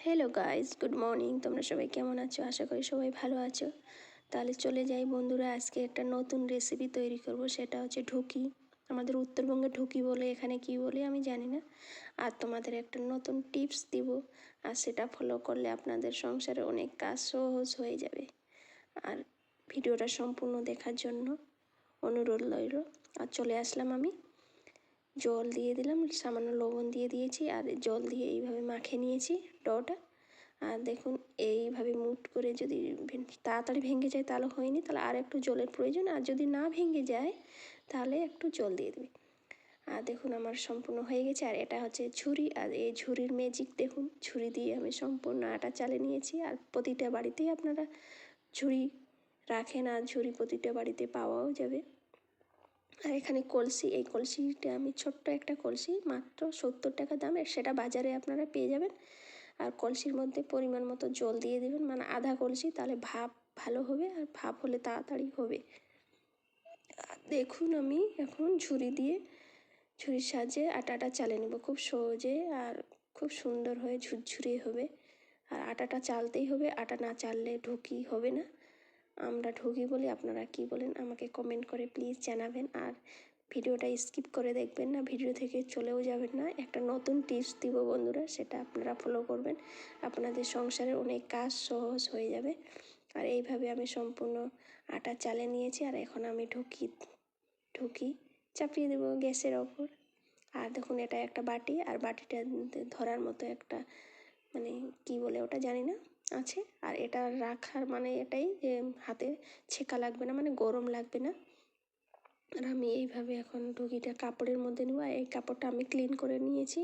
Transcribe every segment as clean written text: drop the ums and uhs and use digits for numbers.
Hello guys, good morning. তোমরা সবাই কেমন আছো? আশা করি সবাই ভালো আছো। তাহলে চলে যাই বন্ধুরা, আজকে একটা নতুন রেসিপি তৈরি করব। সেটা হচ্ছে ঢুকি। আমাদের উত্তরবঙ্গে ঢুকি বলে, এখানে কি বলে আমি জানি না। আর তোমাদের একটা নতুন টিপস দিব, আর সেটা ফলো করলে আপনাদের সংসারে অনেক কাজ সহজ হয়ে যাবে। আর ভিডিওটা সম্পূর্ণ দেখার জন্য অনুরোধ রইল। আর চলে আসলাম আমি, জল দিয়ে দিলাম, সামান্য লবণ দিয়ে দিয়েছি, আর জল দিয়ে এইভাবে মাখিয়ে নিয়েছি ডোটা। আর দেখুন, এইভাবে মুট করে যদি তাড়াতাড়ি ভেঙে যায় তাহলে হয়নি, তাহলে আর একটু জলের প্রয়োজন। আর যদি না ভেঙে যায় তাহলে একটু জল দিয়ে দেবে। আর দেখুন আমার সম্পূর্ণ হয়ে গেছে। আর এটা হচ্ছে ঝুড়ি, আর এই ঝুড়ির ম্যাজিক দেখুন, ঝুড়ি দিয়ে আমি সম্পূর্ণ আটা চালে নিয়েছি। আর প্রতিটা বাড়িতেই আপনারা ঝুড়ি রাখেন, আর ঝুড়ি প্রতিটা বাড়িতে পাওয়াও যাবে। আর এখানে কলসি, এই কলসিটা আমি ছোট্ট একটা কলসি, মাত্র 70 টাকা দাম, সেটা বাজারে আপনারা পেয়ে যাবেন। আর কলসির মধ্যে পরিমাণ মতো জল দিয়ে দেবেন, মানে আধা কলসি, তাহলে ভাপ ভালো হবে, আর ভাপ হলে তাড়াতাড়ি হবে। দেখুন আমি এখন ঝুড়ির সাহায্যে আটাটা চালে নেব খুব সহজে, আর খুব সুন্দর হয়ে ঝুরঝুরে হবে। আর আটাটা চালতেই হবে, আটা না চাললে ঢুকি হবে না। আমরা ঢুকি বলি, আপনারা কি বলেন আমাকে কমেন্ট করে প্লিজ জানাবেন। আর ভিডিওটা স্কিপ করে দেখবেন না, ভিডিও থেকে চলেও যাবেন না। একটা নতুন টিপস দিব বন্ধুরা, সেটা আপনারা ফলো করবেন, আপনাদের সংসারের অনেক কাজ সহজ হয়ে যাবে। আর এইভাবে আমি সম্পূর্ণ আটা চালে নিয়েছি। আর এখন আমি ঢুকি চাপিয়ে দেবো গ্যাসের ওপর। আর দেখুন, এটা একটা বাটি, আর বাটিটা ধরার মতো একটা, মানে কি বলে ওটা জানি না, আছে। আর এটা রাখার মানে এটাই যে হাতে ছেঁকা লাগবে না, মানে গরম লাগবে না। আর আমি এইভাবে এখন ঢুকিটা কাপড়ের মধ্যে নেব। এই কাপড়টা আমি ক্লিন করে নিয়েছি।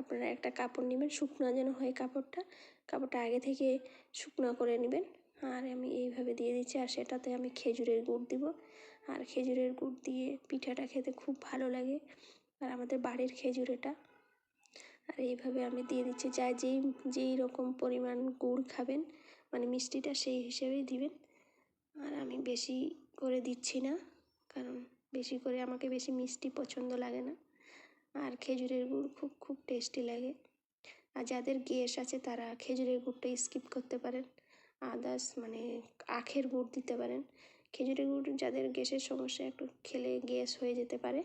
আপনারা একটা কাপড় নেবেন, শুকনো যেন হয় কাপড়টা আগে থেকে শুকনো করে নেবেন। আর আমি এইভাবে দিয়ে দিচ্ছি। আর সেটাতে আমি খেজুরের গুড় দিব। আর খেজুরের গুড় দিয়ে পিঠাটা খেতে খুব ভালো লাগে, আর আমাদের বাড়ির খেজুর এটা। আর এইভাবে আমি দিয়ে দিচ্ছি, যা যেই রকম পরিমাণ গুড় খাবেন, মানে মিষ্টিটা সেই হিসেবেই দিবেন। আর আমি বেশি করে দিচ্ছি না, কারণ বেশি করে আমাকে বেশি মিষ্টি পছন্দ লাগে না। আর খেজুরের গুড় খুব খুব টেস্টি লাগে। আর যাদের গ্যাস আছে তারা খেজুরের গুড়টা স্কিপ করতে পারেন, আদার্স মানে আখের গুড় দিতে পারেন। খেজুরের গুড় যাদের গ্যাসের সমস্যা, একটু খেলে গ্যাস হয়ে যেতে পারে।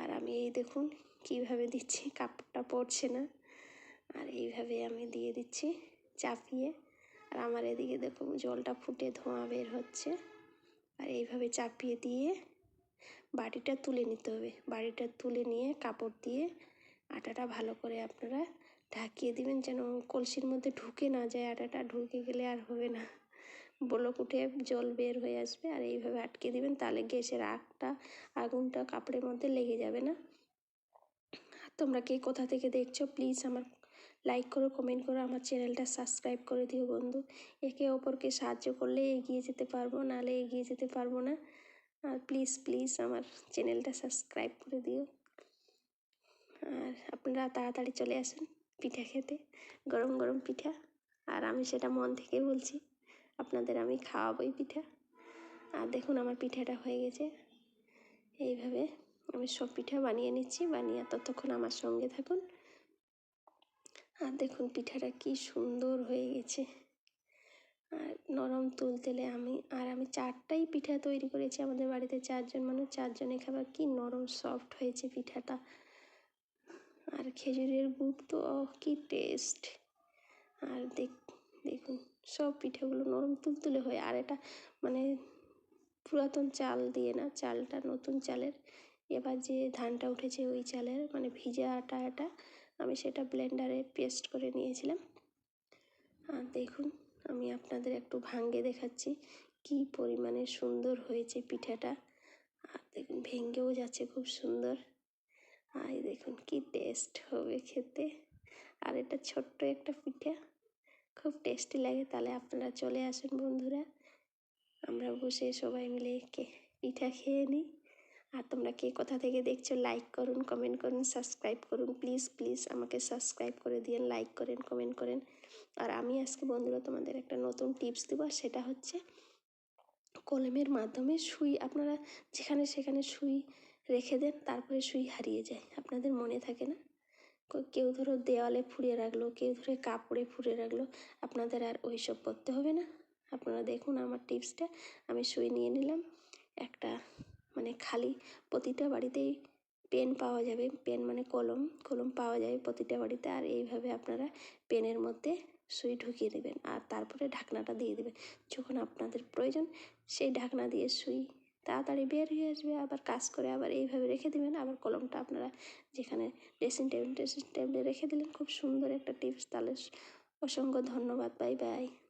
আর আমি এই দেখুন কিভাবে দিচ্ছি, কাপড়টা পড়ছে না। আর এইভাবে আমি দিয়ে দিচ্ছি চাপিয়ে। আর আমার এদিকে দেখুন জলটা ফুটে ধোঁয়া বের হচ্ছে। আর এইভাবে চাপিয়ে দিয়ে বাটিটা তুলে নিতে হবে। বাটিটা তুলে নিয়ে কাপড় দিয়ে আটাটা ভালো করে আপনারা ঢাকিয়ে দিবেন, যেন কলসির মধ্যে ঢুকে না যায়। আটাটা ঢুকে গেলে আর হবে না, বলক উঠে জল বের হয়ে আসবে। আর এইভাবে আটকে দিবেন, তাহলে গ্যাসের আগুনটা কাপড়ের মধ্যে লেগে যাবে না। আর তোমরা কে কোথা থেকে দেখছো প্লিজ আমার লাইক করো, কমেন্ট করো, আমার চ্যানেলটা সাবস্ক্রাইব করে দিও বন্ধু। একে অপরকে সাহায্য করলে এগিয়ে যেতে পারবো, নাহলে এগিয়ে যেতে পারবো না। আর প্লিজ প্লিজ আমার চ্যানেলটা সাবস্ক্রাইব করে দিও। আর আপনারা তাড়াতাড়ি চলে আসুন পিঠা খেতে, গরম গরম পিঠা। আর আমি সেটা মন থেকে বলছি, আপনাদের আমি খাওয়াবোই পিঠা। আর দেখুন আমার পিঠাটা হয়ে গেছে। এইভাবে আমি সব পিঠা বানিয়ে নিচ্ছি, বানিয়ে ততক্ষণ আমার সঙ্গে থাকুন। আর দেখুন পিঠাটা কি সুন্দর হয়ে গেছে, আর নরম তুলতেলে আমি 4টাই পিঠা তৈরি করেছি। আমাদের বাড়িতে 4জন মানুষ, 4জনে খাবার, কি নরম সফট হয়েছে পিঠাটা। আর খেজুরের গুড় তো কি টেস্ট। আর দেখুন সব পিঠাগুলো নরম তুলতুলে হয়। আর এটা মানে পুরাতন চাল দিয়ে না, চালটা নতুন চালের। এবার যে ধানটা উঠেছে ওই চালের, মানে ভিজা আটা এটা, আমি সেটা ব্লেন্ডারে পেস্ট করে নিয়েছিলাম। আর দেখুন আমি আপনাদের একটু ভাঙে দেখাচ্ছি কি পরিমাণে সুন্দর হয়েছে পিঠাটা। আর দেখুন ভেঙেও যাচ্ছে খুব সুন্দর। আর দেখুন কি টেস্ট হবে খেতে। আর এটা ছোট্ট একটা পিঠা, খুব টেস্টি লাগে। তাহলে আপনারা চলে আসুন বন্ধুরা, আমরা বসে সবাই মিলে পিঠা খেয়ে নিই। আর তোমরা কে কোথা থেকে দেখছো লাইক করুন, কমেন্ট করুন, সাবস্ক্রাইব করুন, প্লিজ প্লিজ আমাকে সাবস্ক্রাইব করে দিন, লাইক করেন, কমেন্ট করেন। আর আমি আজকে বন্ধুরা তোমাদের একটা নতুন টিপস দেবো, সেটা হচ্ছে কলমের মাধ্যমে সুই। আপনারা যেখানে সেখানে সুই রেখে দেন, তারপরে সুই হারিয়ে যায়, আপনাদের মনে থাকে না। কেউ ধরো দেওয়ালে ফুঁড়ে রাখলো, কেউ ধরে কাপড়ে ফুঁড়ে রাখলো, আপনাদের আর ওই সব করতে হবে না। আপনারা দেখুন আমার টিপসটা। আমি সুই নিয়ে নিলাম একটা, মানে খালি প্রতিটা বাড়িতেই পেন পাওয়া যাবে, পেন মানে কলম, কলম পাওয়া যাবে প্রতিটা বাড়িতে। আর এইভাবে আপনারা পেনের মধ্যে সুই ঢুকিয়ে দেবেন আর তারপরে ঢাকনাটা দিয়ে দেবেন। যখন আপনাদের প্রয়োজন সেই ঢাকনা দিয়ে সুই তাড়াতাড়ি বের হয়ে আসবে, আবার কাজ করে আবার এইভাবে রেখে দেবেন। আবার কলমটা আপনারা যেখানে ড্রেসিং টেবিলে রেখে দিলেন। খুব সুন্দর একটা টিপস। তাহলে অসংখ্য ধন্যবাদ। Bye bye.